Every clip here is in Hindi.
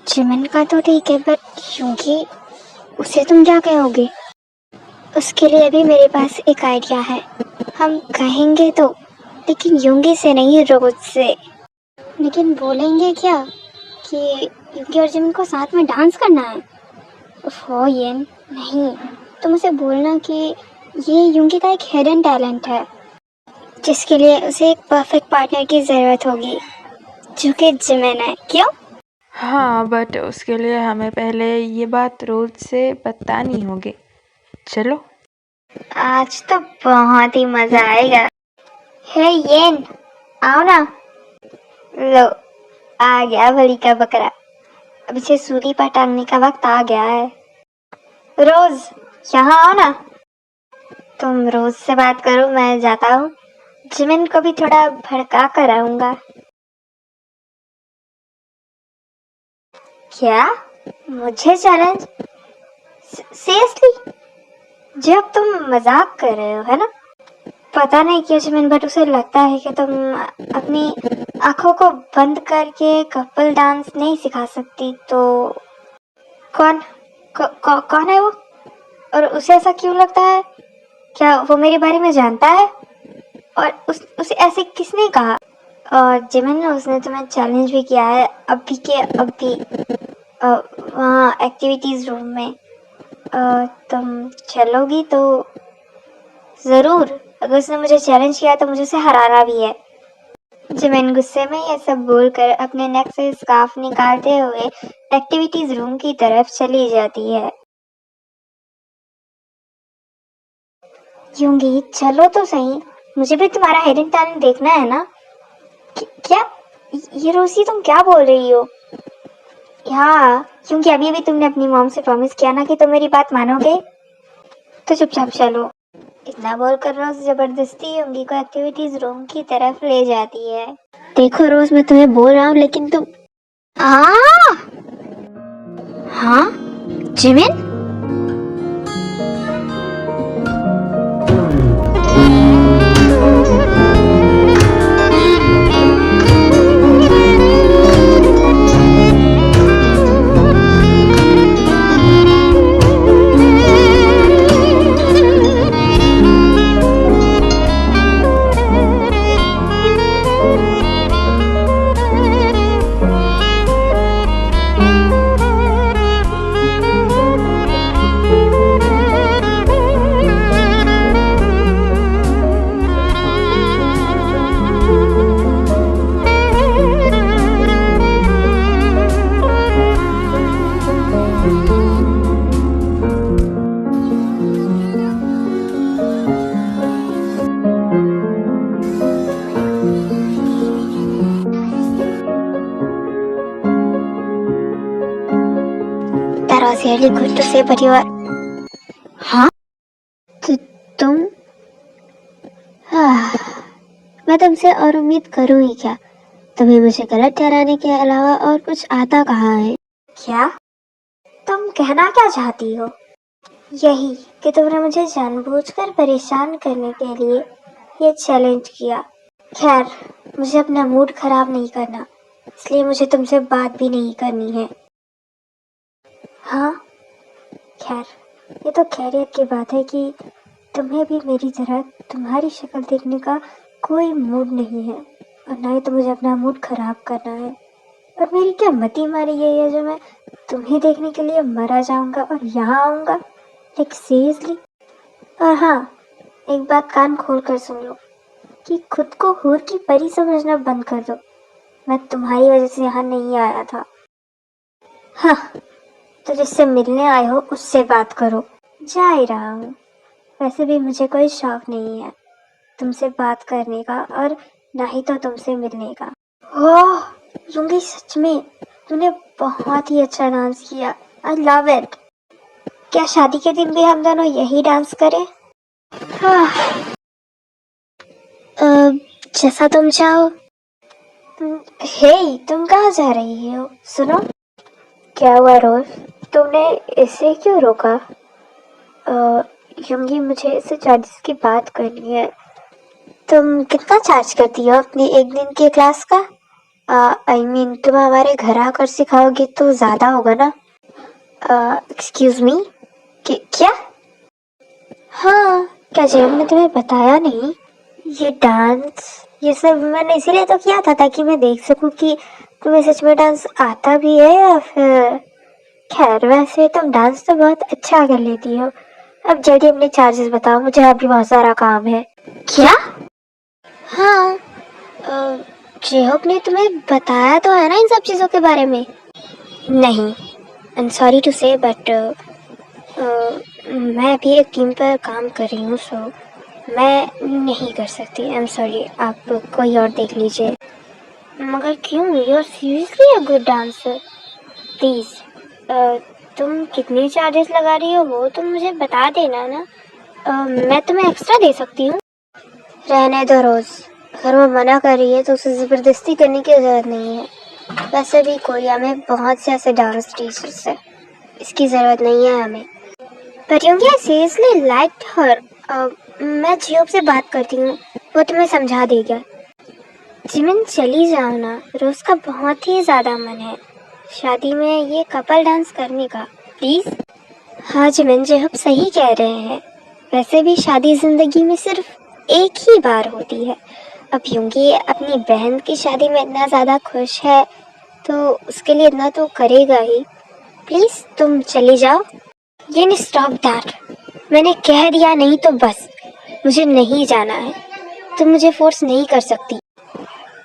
जिमिन का तो ठीक है, बट यूंगी, उसे तुम क्या कहोगे? उसके लिए भी मेरे पास एक आइडिया है। हम कहेंगे तो, लेकिन यूंगी से नहीं, रोज से। लेकिन बोलेंगे क्या कि यूंगी और जिमिन को साथ में डांस करना है? ओह ये नहीं, तुम उसे बोलना कि ये यूंगी का एक हिडन टैलेंट है, जिसके लिए उसे एक परफेक्ट पार्टनर की जरूरत होगी, जो कि जिमिन है। क्यों? हाँ, बट उसके लिए हमें पहले ये बात रोज से बतानी होगी। चलो। आज तो बहुत ही मजा आएगा। हे येन, आओ ना। लो, आ गया बलि का बकरा। अब इसे सूली पर टांगने का वक्त आ गया है। रोज, यहाँ आओ ना। तुम रोज से बात करो, मैं जाता हूँ। जिमिन को भी थोड़ा भड़का कर आऊंगा। क्या? मुझे चैलेंज? सीरियसली? जब तुम मजाक कर रहे हो, है ना? पता नहीं क्यों जिमिन, बट उसे लगता है कि तुम अपनी आंखों को बंद करके कपल डांस नहीं सिखा सकती। तो कौन कौन है वो? और उसे ऐसा क्यों लगता है? क्या वो मेरे बारे में जानता है? और उसे ऐसे किसने कहा? और जिमिन, उसने तुम्हें चैलेंज भी किया है, अभी के अभी वहाँ एक्टिविटीज रूम में। तुम चलोगी तो जरूर। अगर उसने मुझे चैलेंज किया तो मुझे उसे हराना भी है। जिमिन गुस्से में ये सब बोलकर अपने नेक से स्कार्फ निकालते हुए एक्टिविटीज रूम की तरफ चली जाती है। यूंगी, चलो तो सही, मुझे भी तुम्हारा हिडन टैलेंट देखना है ना। क्या? ये रोसी, तुम क्या बोल रही हो? हाँ, क्योंकि अभी भी तुमने अपनी मॉम से प्रॉमिस किया ना कि तुम मेरी बात मानोगे। तो चुपचाप चलो। इतना बोलकर रोज जबरदस्ती यूंगी को एक्टिविटीज रूम की तरफ ले जाती है। देखो रोज, मैं तुम्हें बोल रहा हूँ, लेकिन तुम हाँ Jimin, that was really good to say, but you are... हाँ? तुम... मैं तुमसे और उम्मीद करूँ ही क्या? तुम्हें मुझे गलत ठहराने के अलावा और कुछ आता कहाँ है? क्या? तुम कहना क्या चाहती हो? यही कि तुमने मुझे जानबूझकर परेशान करने के लिए ये चैलेंज किया। खैर, मुझे अपना मूड खराब नहीं करना, इसलिए मुझे तुमसे बात भी नहीं करनी है। हाँ, खैर, ये तो खैरियत की बात है कि तुम्हें भी मेरी तरह तुम्हारी शक्ल देखने का कोई मूड नहीं है, और ना ही तो मुझे अपना मूड खराब करना है। और मेरी क्या मती मारी यही है जो मैं तुम्हें देखने के लिए मरा जाऊंगा और यहाँ आऊंगा? Like seriously? और हाँ, एक बात कान खोल कर सुन लो कि खुद को हूर की परी समझना बंद कर दो। मैं तुम्हारी वजह से यहाँ नहीं आया था। हाँ, तो जिससे मिलने आए हो उससे बात करो। जा ही रहा हूँ। वैसे भी मुझे कोई शौक नहीं है तुमसे बात करने का, और ना ही तो तुमसे मिलने का। ओह यूंगी, सच में तूने बहुत ही अच्छा डांस किया। I love it. क्या शादी के दिन भी हम दोनों यही डांस करें? जैसा तुम चाहो। हे, तुम कहाँ जा रही हो? सुनो। क्या हुआ रोज? तुमने इसे क्यों रोका? यूंगी, मुझे इससे चार्जेस की बात करनी है। तुम कितना चार्ज करती हो अपनी एक दिन की क्लास का? आई मीन तुम हमारे घर आकर सिखाओगे तो ज्यादा होगा ना? एक्सक्यूज मी, क्या? हाँ, क्या जब मैं तुम्हें बताया नहीं? ये डांस ये सब मैंने इसीलिए तो किया था ताकि मैं देख सकूं कि तुम्हें सच में डांस आता भी है या फिर। खैर, वैसे तुम डांस तो बहुत अच्छा कर लेती हो। अब जल्दी अपने चार्जेस बताओ, मुझे अभी बहुत सारा काम है। क्या? हाँ, जेहोक ने तुम्हें बताया तो है ना इन सब चीज़ों के बारे में? नहीं, आई एम सॉरी टू से बट मैं अभी एक टीम पर काम कर रही हूँ, सो मैं नहीं कर सकती। आई एम सॉरी, आप कोई और देख लीजिए। मगर क्यों? You are seriously a good dancer. Please, तुम कितने चार्जेस लगा रही हो वो तुम मुझे बता देना ना। मैं तुम्हें एक्स्ट्रा दे सकती हूँ। रहने दो रोज़, अगर वो मना कर रही है तो उसे ज़बरदस्ती करने की ज़रूरत नहीं है। वैसे भी कोई हमें बहुत से ऐसे डांस टीचर्स है, इसकी ज़रूरत नहीं है हमें। पर क्योंकि आई सीरियसली लाइक हर। मैं जियोब से बात करती हूँ, वो तुम्हें समझा देगा। जिमिन चली जाओ ना, रोज़ का बहुत ही ज़्यादा मन है शादी में ये कपल डांस करने का, प्लीज़। हाँ जिमिन, जियोब सही कह रहे हैं। वैसे भी शादी ज़िंदगी में सिर्फ एक ही बार होती है। अब यूंगी अपनी बहन की शादी में इतना ज़्यादा खुश है तो उसके लिए इतना तो करेगा ही। प्लीज़ तुम चली जाओ। ये नहीं, स्टॉप दैट। मैंने कह दिया नहीं तो बस, मुझे नहीं जाना है। तुम मुझे फोर्स नहीं कर सकती।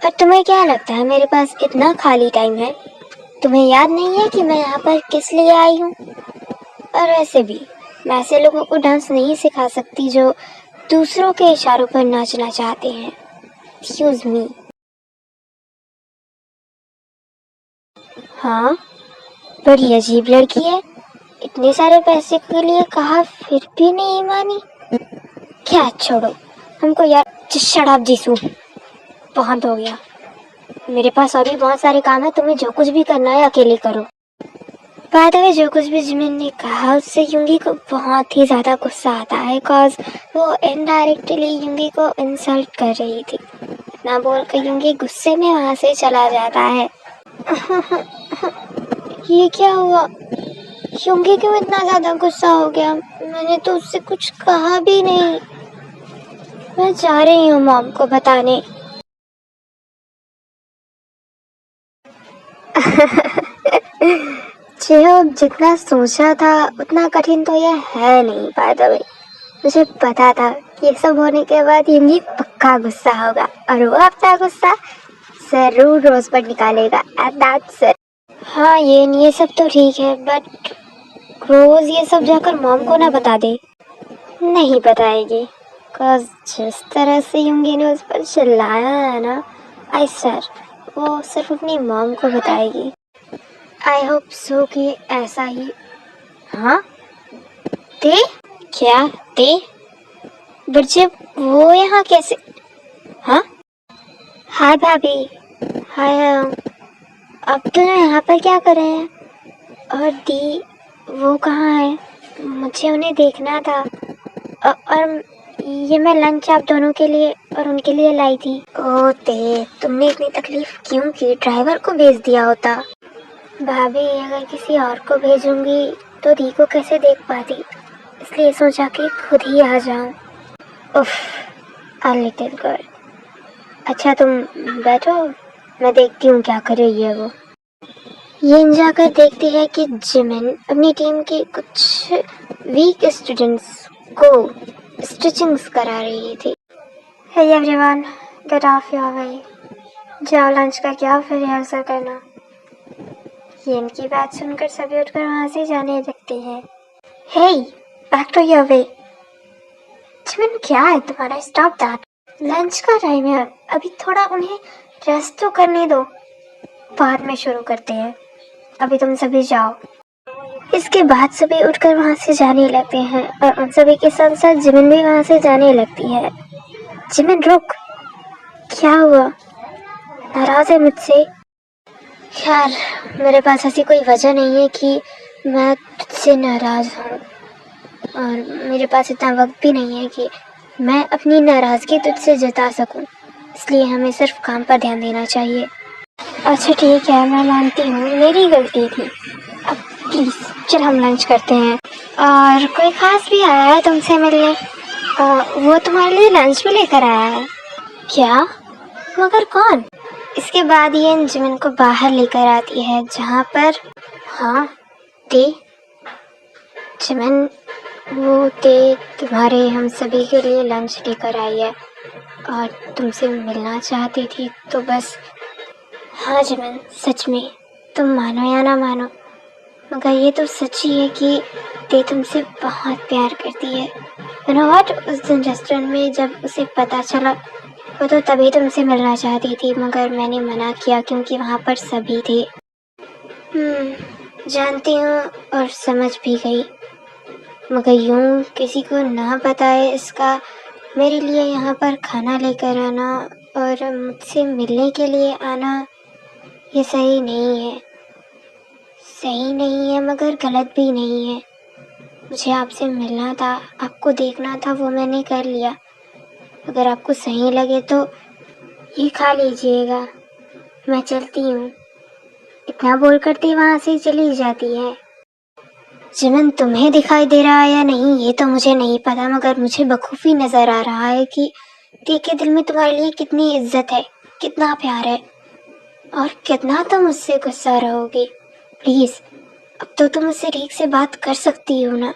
और तुम्हें क्या लगता है मेरे पास इतना खाली टाइम है? तुम्हें याद नहीं है कि मैं यहाँ पर किस लिए आई हूँ? और वैसे भी मैं ऐसे लोगों को डांस नहीं सिखा सकती जो दूसरों के इशारों पर नाचना चाहते हैं। Excuse me. हाँ, बड़ी अजीब लड़की है। इतने सारे पैसे के लिए कहा फिर भी नहीं मानी। क्या छोड़ो हमको यार। शराब जीसू, बहुत हो गया। मेरे पास अभी बहुत सारे काम है, तुम्हें जो कुछ भी करना है अकेले करो। बाय द वे, जो कुछ भी जिमिन ने कहा उससे युंगी को बहुत ही ज्यादा गुस्सा आता है, बिकॉज वो इनडायरेक्टली युंगी को इंसल्ट कर रही थी। ना बोल कर युंगी गुस्से में वहां से चला जाता है। ये क्या हुआ? युंगी क्यों इतना ज्यादा गुस्सा हो गया? मैंने तो उससे कुछ कहा भी नहीं। मैं जा रही हूँ मॉम को बताने। जेहोब जितना सोचा था उतना कठिन तो यह है नहीं। बाय द वे, मुझे पता था कि ये सब होने के बाद युंगी पक्का गुस्सा होगा और वो अपना गुस्सा जरूर रोज पर निकालेगा। And that's it. हाँ, ये सब तो ठीक है, बट रोज ये सब जाकर मॉम को ना बता दे। नहीं बताएगी, cause जिस तरह से युंगी ने उस पर चिल्लाया है ना, आई सर, वो सिर्फ अपनी मॉम को बताएगी। आई होप सो कि ऐसा ही। हाँ, ते क्या? ते बच्चे वो यहाँ कैसे? हाँ, हाय भाभी। हाय। अब तो यहाँ पर क्या कर रहे हैं? और दी वो कहाँ है? मुझे उन्हें देखना था। और ये मैं लंच आप दोनों के लिए और उनके लिए लाई थी। ओ ते, तुमने इतनी तकलीफ क्यों की? ड्राइवर को भेज दिया होता। भाभी, अगर किसी और को भेजूंगी तो दी को कैसे देख पाती, इसलिए सोचा कि खुद ही आ जाऊं। उफ, आ लिटिल गर्ल। अच्छा तुम बैठो, मैं देखती हूँ क्या कर रही है वो। ये जाकर देखती है कि जिमिन अपनी टीम के कुछ वीक स्टूडेंट्स को स्टिचिंग्स करा रही थी। Hey everyone, get off your way. जाओ लंच का क्या फिर रिहर्सल करना। ये इनकी बात सुनकर सभी उठकर वहां से जाने लगते हैं। Hey, back to your way. Jimin क्या है तुम्हारा? Stop that. लंच का टाइम है, अभी थोड़ा उन्हें रेस्ट तो करने दो, बाद में शुरू करते हैं। अभी तुम सभी जाओ। इसके बाद सभी उठकर वहां से जाने लगते हैं और उन सभी के साथ साथ जिमिन भी वहां से जाने लगती है। जिमिन रुक, क्या हुआ? नाराज है मुझसे? खैर, मेरे पास ऐसी कोई वजह नहीं है कि मैं तुझसे नाराज हूँ, और मेरे पास इतना वक्त भी नहीं है कि मैं अपनी नाराजगी तुझसे जता सकूं। इसलिए हमें सिर्फ काम पर ध्यान देना चाहिए। अच्छा ठीक है, मैं मानती हूँ मेरी गलती थी। अब प्लीज़ चल हम लंच करते हैं। और कोई खास भी आया है तुमसे मिलने? वो तुम्हारे लिए लंच भी लेकर आया है। क्या? मगर कौन? इसके बाद ये जिमिन को बाहर लेकर आती है जहाँ पर, हाँ ते जिमिन, वो ते तुम्हारे हम सभी के लिए लंच लेकर आई है और तुमसे मिलना चाहती थी, तो बस। हाँ जिमिन, सच में, तुम मानो या ना मानो, मगर ये तो सच ही है कि ते तुमसे बहुत प्यार करती है। यू नो व्हाट, उस दिन रेस्टोरेंट में जब उसे पता चला, वो तो तभी तुमसे मिलना चाहती थी, मगर मैंने मना किया क्योंकि वहाँ पर सभी थे। जानती हूँ और समझ भी गई, मगर यूँ किसी को ना बताए इसका मेरे लिए यहाँ पर खाना लेकर आना और मुझसे मिलने के लिए आना, ये सही नहीं है। सही नहीं है मगर गलत भी नहीं है। मुझे आपसे मिलना था, आपको देखना था, वो मैंने कर लिया। अगर आपको सही लगे तो ये खा लीजिएगा, मैं चलती हूँ। इतना बोल करती वहाँ से चली जाती है। जिमिन, तुम्हें दिखाई दे रहा है या नहीं ये तो मुझे नहीं पता, मगर मुझे बखूबी नजर आ रहा है कि टी के दिल में तुम्हारे लिए कितनी इज्जत है, कितना प्यार है और कितना तुम मुझसे गुस्सा रहोगी। प्लीज, अब तो तुम मुझसे ठीक से बात कर सकती हो ना।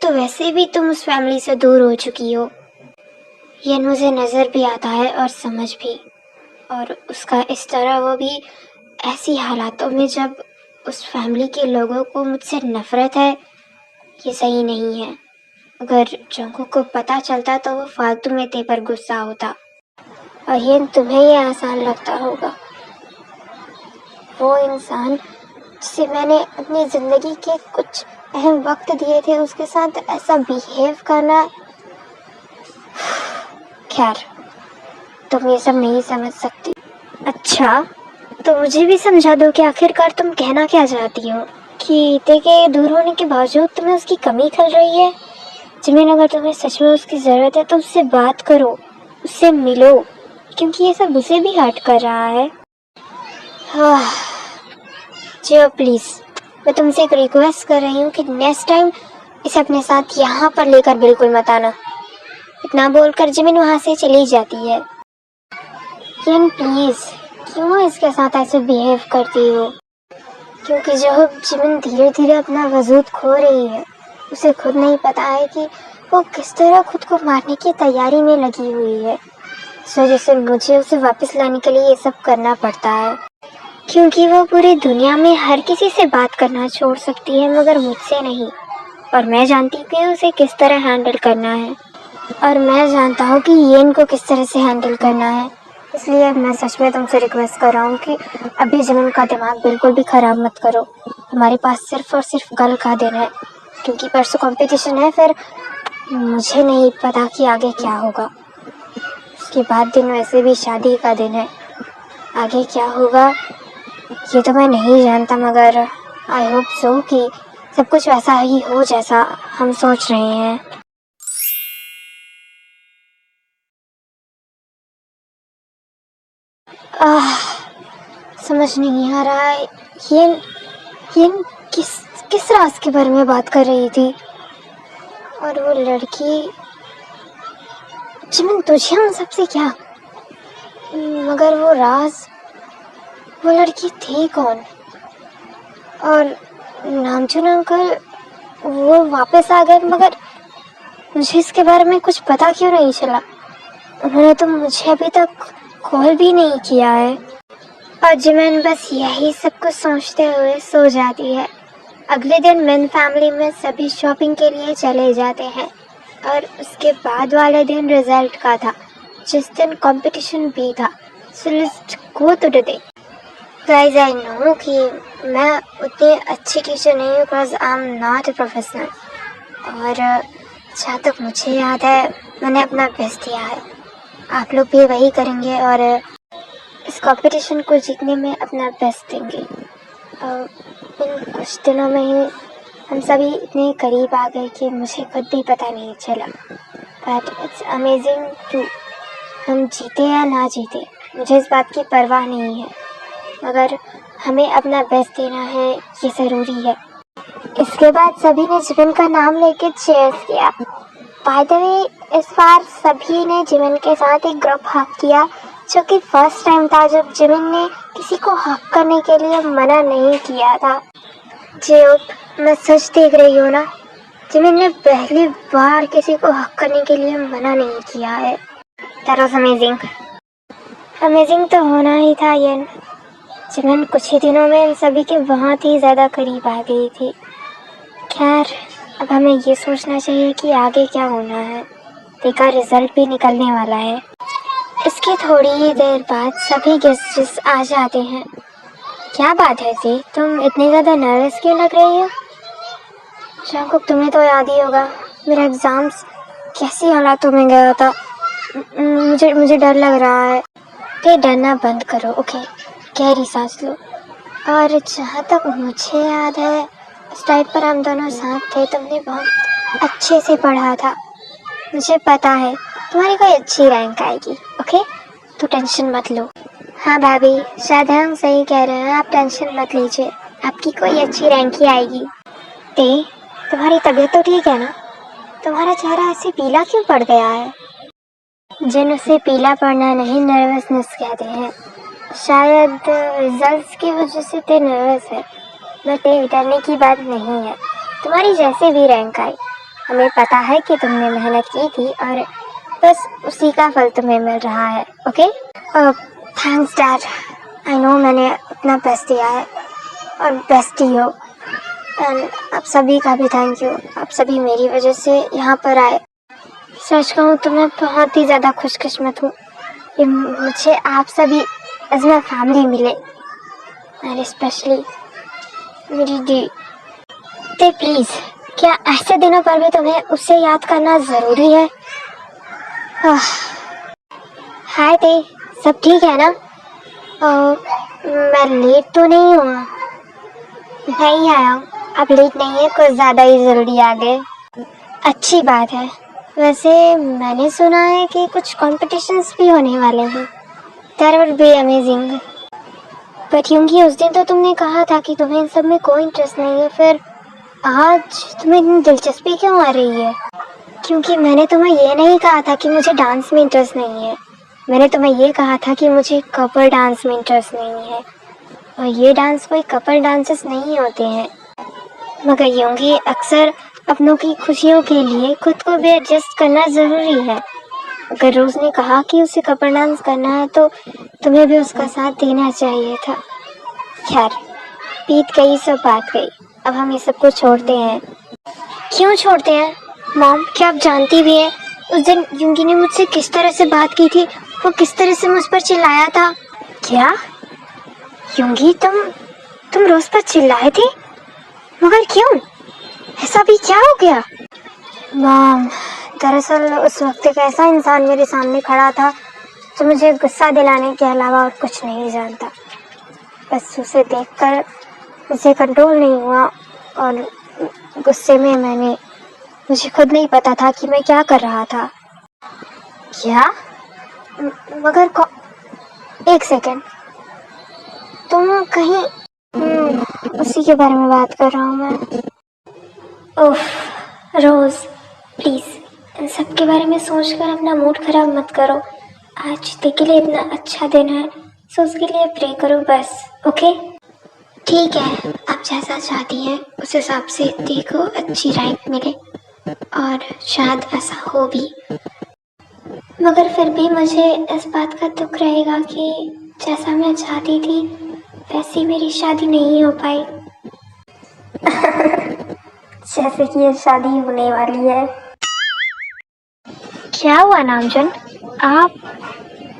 तो वैसे भी तुम उस फैमिली से दूर हो चुकी हो, ये मुझे नज़र भी आता है और समझ भी। और उसका इस तरह, वो भी ऐसी हालातों में जब उस फैमिली के लोगों को मुझसे नफरत है, ये सही नहीं है। अगर जोंगकुक को पता चलता तो वो फालतू में ते पर गुस्सा होता और ये तुम्हें ये आसान लगता होगा। वो इंसान जिसे मैंने अपनी ज़िंदगी के कुछ अहम वक्त दिए थे, उसके साथ ऐसा बिहेव करना, खैर तुम ये सब नहीं समझ सकती। अच्छा, तो मुझे भी समझा दो कि आखिरकार तुम कहना क्या चाहती हो, कि ते के दूर होने के बावजूद तुम्हें उसकी कमी खल रही है। जिमिन, अगर तुम्हें सच में उसकी ज़रूरत है तो उससे बात करो, उससे मिलो, क्योंकि ये सब उसे भी हर्ट कर रहा है। हाँ जियो प्लीज़, मैं तुमसे एक रिक्वेस्ट कर रही हूँ कि नेक्स्ट टाइम इसे अपने साथ यहाँ पर लेकर बिल्कुल मत आना। इतना बोलकर जिमिन वहाँ से चली जाती है। किन प्लीज़, क्यों इसके साथ ऐसे बिहेव करती हो? क्योंकि जो जिमिन धीरे धीरे अपना वजूद खो रही है, उसे खुद नहीं पता है कि वो किस तरह खुद को मारने की तैयारी में लगी हुई है। इस वजह से मुझे उसे वापस लाने के लिए ये सब करना पड़ता है, क्योंकि वो पूरी दुनिया में हर किसी से बात करना छोड़ सकती है मगर मुझसे नहीं। और मैं जानती हूँ कि उसे किस तरह हैंडल करना है, और मैं जानता हूँ कि येन को किस तरह से हैंडल करना है। इसलिए मैं सच में तुमसे रिक्वेस्ट कर रहा हूँ कि अभी जिमिन का दिमाग बिल्कुल भी ख़राब मत करो। हमारे पास सिर्फ और सिर्फ कल का दिन है, क्योंकि परसों कंपटीशन है। फिर मुझे नहीं पता कि आगे क्या होगा। उसके बाद दिन वैसे भी शादी का दिन है, आगे क्या होगा ये तो मैं नहीं जानता, मगर आई होप सो कि सब कुछ वैसा ही हो जैसा हम सोच रहे हैं। समझ नहीं आ रहा है, ये किस किस राज के बारे में बात कर रही थी? और वो लड़की, जिमिन तुझे उन सबसे क्या? मगर वो राज, वो लड़की थी कौन? और नामचुन अंकल वो वापस आ गए, मगर मुझे इसके बारे में कुछ पता क्यों नहीं चला? उन्होंने तो मुझे अभी तक कॉल भी नहीं किया है। और जिमिन बस यही सब कुछ सोचते हुए सो जाती है। अगले दिन मिन फैमिली में सभी शॉपिंग के लिए चले जाते हैं, और उसके बाद वाले दिन रिजल्ट का था, जिस दिन कंपटीशन भी था। So let's go to the day. Guys, I know कि मैं उतनी अच्छी टीचर नहीं हूँ, because I am not a professional. और जहाँ तक मुझे याद है, मैंने अपना बेस्ट दिया है। आप लोग भी वही करेंगे और इस कंपटीशन को जीतने में अपना बेस्ट देंगे। इन कुछ दिनों में ही हम सभी इतने करीब आ गए कि मुझे खुद भी पता नहीं चला। बट इट्स अमेजिंग टू, हम जीते या ना जीते, मुझे इस बात की परवाह नहीं है। मगर हमें अपना बेस्ट देना है, ये ज़रूरी है। इसके बाद सभी ने जिमिन का नाम लेके चीयर्स किया। बाय द वे, इस बार सभी ने जिमिन के साथ एक ग्रुप हग किया, जो कि फर्स्ट टाइम था जब जिमिन ने किसी को हग करने के लिए मना नहीं किया था। जियोप, मैं सच देख रही हूँ ना, जिमिन ने पहली बार किसी को हग करने के लिए मना नहीं किया है। That was amazing. अमेजिंग तो होना ही था ये। जिमिन कुछ ही दिनों में इन सभी के बहुत ही ज़्यादा करीब आ गई थी। खैर, अब हमें ये सोचना चाहिए कि आगे क्या होना है। देखा, रिजल्ट भी निकलने वाला है। इसके थोड़ी ही देर बाद सभी गेस्ट्स आ जाते हैं। क्या बात है जी, तुम इतनी ज़्यादा नर्वस क्यों लग रही हो? जंगकुक, तुम्हें तो याद ही होगा मेरा एग्ज़ाम्स कैसी हालातों में गया था। मुझे डर लग रहा है। ते डरना बंद करो, ओके? गहरी सांस लो। और जहाँ तक मुझे याद है, उस टाइम पर हम दोनों साथ थे, तुमने बहुत अच्छे से पढ़ा था। मुझे पता है तुम्हारी कोई अच्छी रैंक आएगी, ओके? तो टेंशन मत लो। हाँ भाभी, शायद हम सही कह रहे हैं, आप टेंशन मत लीजिए, आपकी कोई अच्छी रैंक ही आएगी। ते, तुम्हारी तबीयत तो ठीक है ना? तुम्हारा चेहरा ऐसे पीला क्यों पड़ गया है? जिन उसे पीला पड़ना नहीं, नर्वसनेस कहते हैं। शायद रिजल्ट्स की वजह से ते नर्वस है, बट ये डरने की बात नहीं है। तुम्हारी जैसे भी रैंक आई, हमें पता है कि तुमने मेहनत की थी और बस उसी का फल तुम्हें मिल रहा है, okay? Thanks dad, I know मैंने अपना बेस्ट दिया है और बेस्ट ही हो। एंड आप सभी का भी थैंक यू, आप सभी मेरी वजह से यहाँ पर आए। सच कहूँ तो मैं बहुत ही ज़्यादा खुशकिस्मत हूँ कि मुझे आप सभी एज माई फैमिली मिले, एंड स्पेशली मेरी दी। ते प्लीज़, क्या ऐसे दिनों पर भी तुम्हें उससे याद करना ज़रूरी है? हाय ते, सब ठीक है ना? मैं लेट तो नहीं हुआ? नहीं आया हूँ, अब लेट नहीं है, कुछ ज़्यादा ही ज़रूरी आ गए। अच्छी बात है। वैसे मैंने सुना है कि कुछ कॉम्पिटिशन्स भी होने वाले हैं। That would be amazing. But क्योंकि उस दिन तो तुमने कहा था कि तुम्हें इन सब में कोई इंटरेस्ट नहीं है, फिर आज तुम्हें इतनी दिलचस्पी क्यों आ रही है? क्योंकि मैंने तुम्हें ये नहीं कहा था कि मुझे डांस में इंटरेस्ट नहीं है, मैंने तुम्हें ये कहा था कि मुझे कपल डांस में इंटरेस्ट नहीं है। और ये डांस कोई कपल डांसेस नहीं होते हैं, मगर यूंगी अक्सर अपनों की खुशियों के लिए खुद को भी एडजस्ट करना ज़रूरी है। अगर रोज़ ने कहा कि उसे कपल डांस करना है तो तुम्हें भी उसका साथ देना चाहिए था। खैर, बीत गई सब बात गई, अब हम ये सब कुछ छोड़ते हैं। क्यों छोड़ते हैं मॉम? क्या आप जानती भी हैं उस दिन यूंगी ने मुझसे किस तरह से बात की थी, वो किस तरह से मुझ पर चिल्लाया था? क्या यूंगी, तुम रोज़ पर चिल्लाए थे? मगर क्यों? ऐसा भी क्या हो गया? मॉम, दरअसल उस वक्त एक ऐसा इंसान मेरे सामने खड़ा था जो मुझे गुस्सा दिलाने के अलावा और कुछ नहीं जानता। बस उसे देखकर मुझे कंट्रोल नहीं हुआ और गुस्से में मुझे खुद नहीं पता था कि मैं क्या कर रहा था। क्या? मगर एक सेकंड, तुम कहीं उसी के बारे में बात कर रहा हूँ मैं। ओह रोज़, प्लीज़ इन सब के बारे में सोचकर अपना मूड ख़राब मत करो। आज ते के लिए इतना अच्छा दिन है, सो उसके लिए प्रे करो बस, ओके? ठीक है, आप जैसा चाहती हैं उस हिसाब से देखो अच्छी रैंक मिले, और शायद ऐसा हो भी। मगर फिर भी मुझे इस बात का दुख रहेगा कि जैसा मैं चाहती थी वैसी मेरी शादी नहीं हो पाई। जैसे कि ये शादी होने वाली है। क्या हुआ नामजन, आप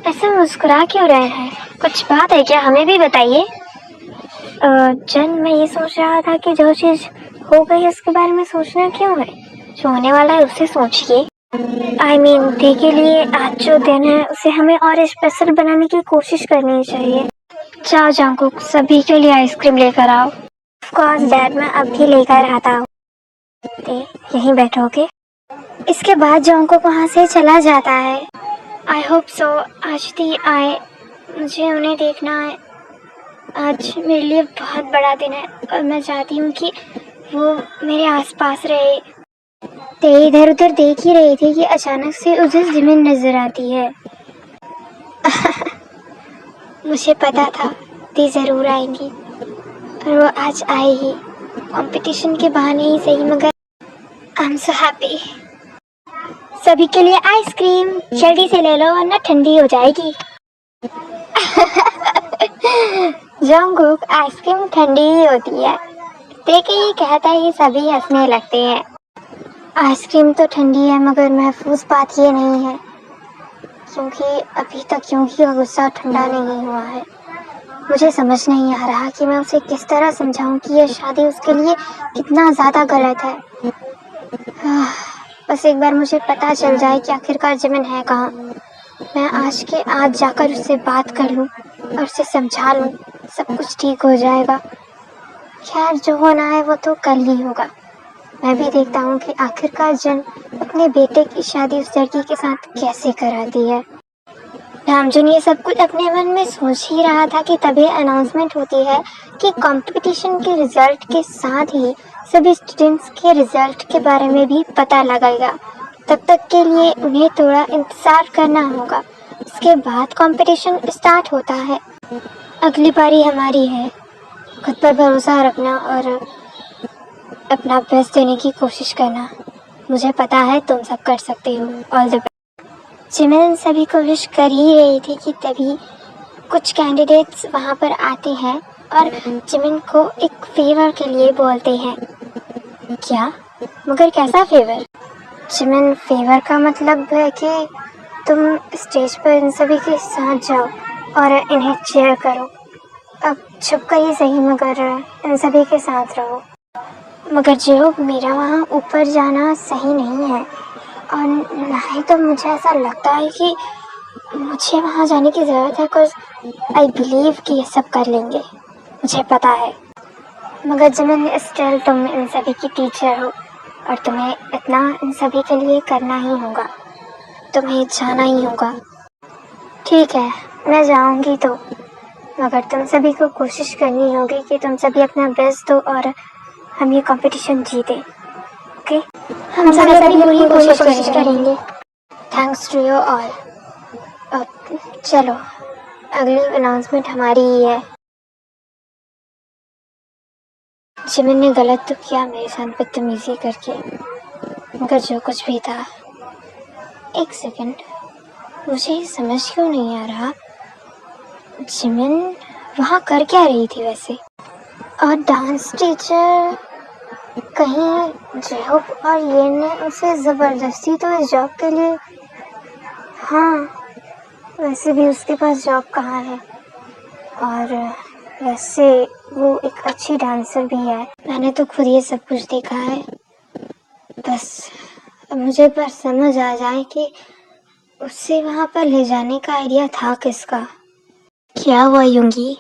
ऐसे मुस्कुरा क्यों रहे हैं? कुछ बात है क्या? हमें भी बताइए। जन, मैं ये सोच रहा था कि जो चीज़ हो गई उसके बारे में सोचना क्यों है, जो होने वाला है उसे सोचिए। आई मीन, दी के लिए आज जो दिन है उसे हमें और स्पेशल बनाने की कोशिश करनी चाहिए। जाओ जंगकुक, सभी के लिए आइसक्रीम लेकर आओ। ऑफ कोर्स डैड, मैं अब भी लेकर आता हूँ। यहीं बैठोगे? इसके बाद जंगकुक वहाँ से चला जाता है। आई होप सो आज दी आए, मुझे उन्हें देखना है। आज मेरे लिए बहुत बड़ा दिन है और मैं चाहती हूँ कि वो मेरे आसपास रहे। ते इधर उधर देख ही रही थी कि अचानक से उसे जिमिन नजर आती है। मुझे पता था ते जरूर आएंगी और वो आज आई ही, कंपटीशन के बहाने ही सही, मगर आई एम सो हैप्पी। सभी के लिए आइसक्रीम जल्दी से ले लो वरना ठंडी हो जाएगी। जंगकुक, आइसक्रीम ठंडी ही होती है। देखिए ये कहता है, सभी हंसने लगते हैं। आइसक्रीम तो ठंडी है मगर महफूज बात ये नहीं है, क्योंकि अभी तक यूंगी का गुस्सा ठंडा नहीं हुआ है। मुझे समझ नहीं आ रहा कि मैं उसे किस तरह समझाऊं कि यह शादी उसके लिए कितना ज़्यादा गलत है। बस एक बार मुझे पता चल जाए कि आखिरकार जिमिन है कहाँ, मैं आज के आज जाकर उससे बात कर लूं और उसे समझा लूं, सब कुछ ठीक हो जाएगा। खैर जो होना है वो तो कल ही होगा। मैं भी देखता हूँ कि आखिरकार जन अपने बेटे की शादी उस लड़की के साथ कैसे कराती है। रामजुन ये सब कुछ अपने मन में सोच ही रहा था कि तभी अनाउंसमेंट होती है कि कंपटीशन के रिजल्ट के साथ ही सभी स्टूडेंट्स के रिजल्ट के बारे में भी पता लगेगा। तब तक के लिए उन्हें थोड़ा इंतजार करना होगा। उसके बाद कंपटीशन स्टार्ट होता है। अगली बारी हमारी है। खुद पर भरोसा रखना और अपना बेस्ट देने की कोशिश करना। मुझे पता है तुम सब कर सकते हो। All the best. जिमिन सभी को विश कर ही रही थी कि तभी कुछ कैंडिडेट्स वहाँ पर आते हैं और जिमिन को एक फेवर के लिए बोलते हैं। क्या? मगर कैसा फेवर? जिमिन, फेवर का मतलब है कि तुम स्टेज पर इन सभी के साथ जाओ और इन्हें चीयर करो। अब छुप कर ही सही मगर इन सभी के साथ रहो। मगर जो मेरा वहाँ ऊपर जाना सही नहीं है और ना ही तो मुझे ऐसा लगता है कि मुझे वहाँ जाने की ज़रूरत है, बिकॉज आई बिलीव कि ये सब कर लेंगे, मुझे पता है। मगर जिमिन, स्टिल तुम इन सभी की टीचर हो और तुम्हें इतना इन सभी के लिए करना ही होगा, तुम्हें जाना ही होगा। ठीक है, मैं जाऊँगी तो, मगर तुम सभी को कोशिश करनी होगी कि तुम सभी अपना बेस्ट दो और हम ये कंपटीशन जीते। ओके? हम सभी अपनी पूरी कोशिश करेंगे। Thanks to you all. अब चलो, अगली अनाउंसमेंट हमारी ही है। जिमिन ने गलत तो किया मेरे साथ बदतमीजी करके, मगर जो कुछ भी था। एक सेकंड, मुझे समझ क्यों नहीं आ रहा, जिमिन वहाँ कर क्या रही थी वैसे? और डांस टीचर, कहीं जेहोब और ये ने उसे ज़बरदस्ती तो इस जॉब के लिए। हाँ, वैसे भी उसके पास जॉब कहाँ है, और वैसे वो एक अच्छी डांसर भी है। मैंने तो खुद ये सब कुछ देखा है। बस अब मुझे पर समझ आ जाए कि उससे वहाँ पर ले जाने का आइडिया था किसका। क्या हुआ यूंगी?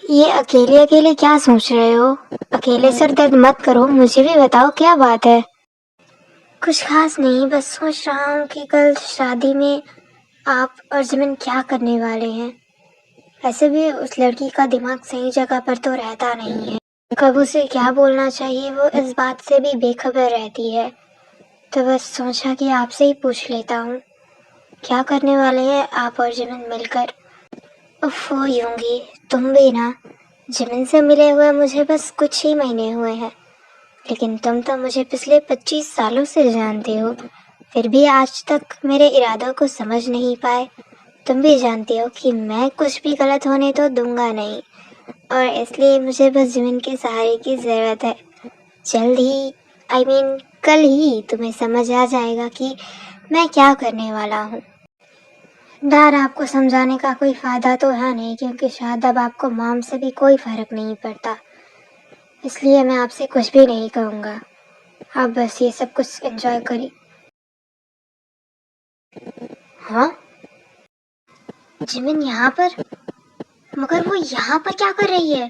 ये अकेले अकेले क्या सोच रहे हो? अकेले सर दर्द मत करो, मुझे भी बताओ क्या बात है। कुछ खास नहीं, बस सोच रहा हूँ कि कल शादी में आप और जिमिन क्या करने वाले हैं। वैसे भी उस लड़की का दिमाग सही जगह पर तो रहता नहीं है, कब उसे क्या बोलना चाहिए वो इस बात से भी बेखबर रहती है। तो बस सोचा कि आपसे ही पूछ लेता हूँ, क्या करने वाले हैं आप और जिमिन मिलकर? ओफो यूंगी, तुम भी ना। जिमिन से मिले हुए मुझे बस कुछ ही महीने हुए हैं, लेकिन तुम तो मुझे पिछले 25 सालों से जानते हो, फिर भी आज तक मेरे इरादों को समझ नहीं पाए। तुम भी जानती हो कि मैं कुछ भी गलत होने तो दूंगा नहीं, और इसलिए मुझे बस जिमिन के सहारे की ज़रूरत है। जल्द ही, आई मीन कल ही तुम्हें समझ आ जाएगा कि मैं क्या करने वाला हूँ। डर आपको समझाने का कोई फ़ायदा तो है नहीं, क्योंकि शायद अब आपको मॉम से भी कोई फ़र्क नहीं पड़ता, इसलिए मैं आपसे कुछ भी नहीं कहूँगा। आप बस ये सब कुछ एंजॉय करिए। हाँ, जिमिन यहाँ पर? मगर वो यहाँ पर क्या कर रही है?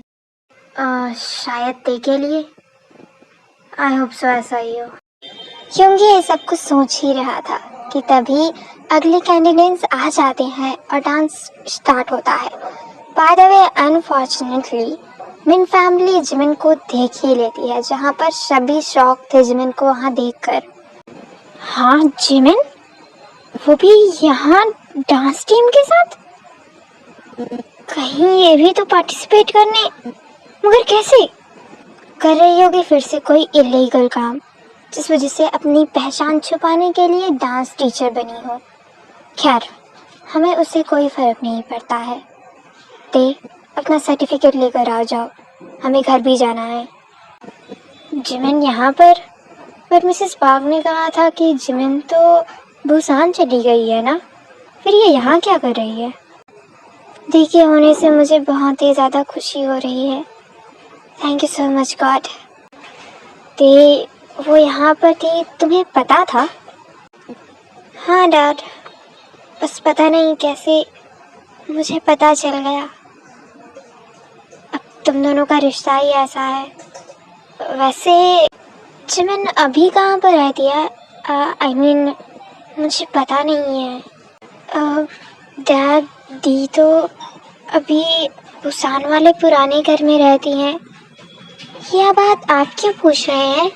शायद ते के लिए। आई होप सो ऐसा ही हो। क्योंकि ये सब कुछ सोच ही रहा था कि तभी अगले कैंडिडेट्स आ जाते हैं और डांस स्टार्ट होता है। बाय द वे, अनफॉर्चुनेटली मिन फैमिली जिमिन को देख ही लेती है, जहाँ पर सभी शौक थे जिमिन को वहाँ देखकर। हाँ जिमिन, वो भी यहाँ डांस टीम के साथ? कहीं ये भी तो पार्टिसिपेट करने, मगर कैसे? कर रही होगी फिर से कोई इलीगल काम, जिस वजह से अपनी पहचान छुपाने के लिए डांस टीचर बनी हो। खैर, हमें उससे कोई फर्क नहीं पड़ता है। दे अपना सर्टिफिकेट लेकर आ जाओ, हमें घर भी जाना है। जिमिन यहाँ पर मिसेस पार्क ने कहा था कि जिमिन तो बुसान चली गई है ना, फिर ये यहाँ क्या कर रही है? दी के होने से मुझे बहुत ही ज़्यादा खुशी हो रही है। Thank you so much God. ते वो यहाँ पर थी, तुम्हें पता था? हाँ डैड, बस पता नहीं कैसे मुझे पता चल गया। अब तुम दोनों का रिश्ता ही ऐसा है। वैसे जिमिन अभी कहाँ पर रहती है? आई मीन मुझे पता नहीं है। डैड दी तो अभी बुसान वाले पुराने घर में रहती हैं। यह बात आप क्यों पूछ रहे हैं?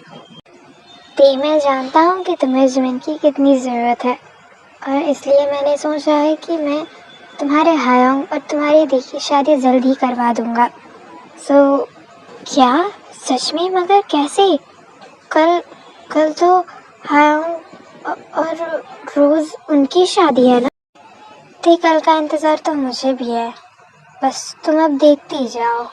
ते मैं जानता हूँ कि तुम्हें जिमिन की कितनी ज़रूरत है, और इसलिए मैंने सोचा है कि मैं तुम्हारे हायोंग और तुम्हारी दी की शादी जल्द ही करवा दूँगा। सो क्या सच में? मगर कैसे? कल तो हायोंग और रोज़ उनकी शादी है ना? ते कल का इंतज़ार तो मुझे भी है, बस तुम अब देखती जाओ।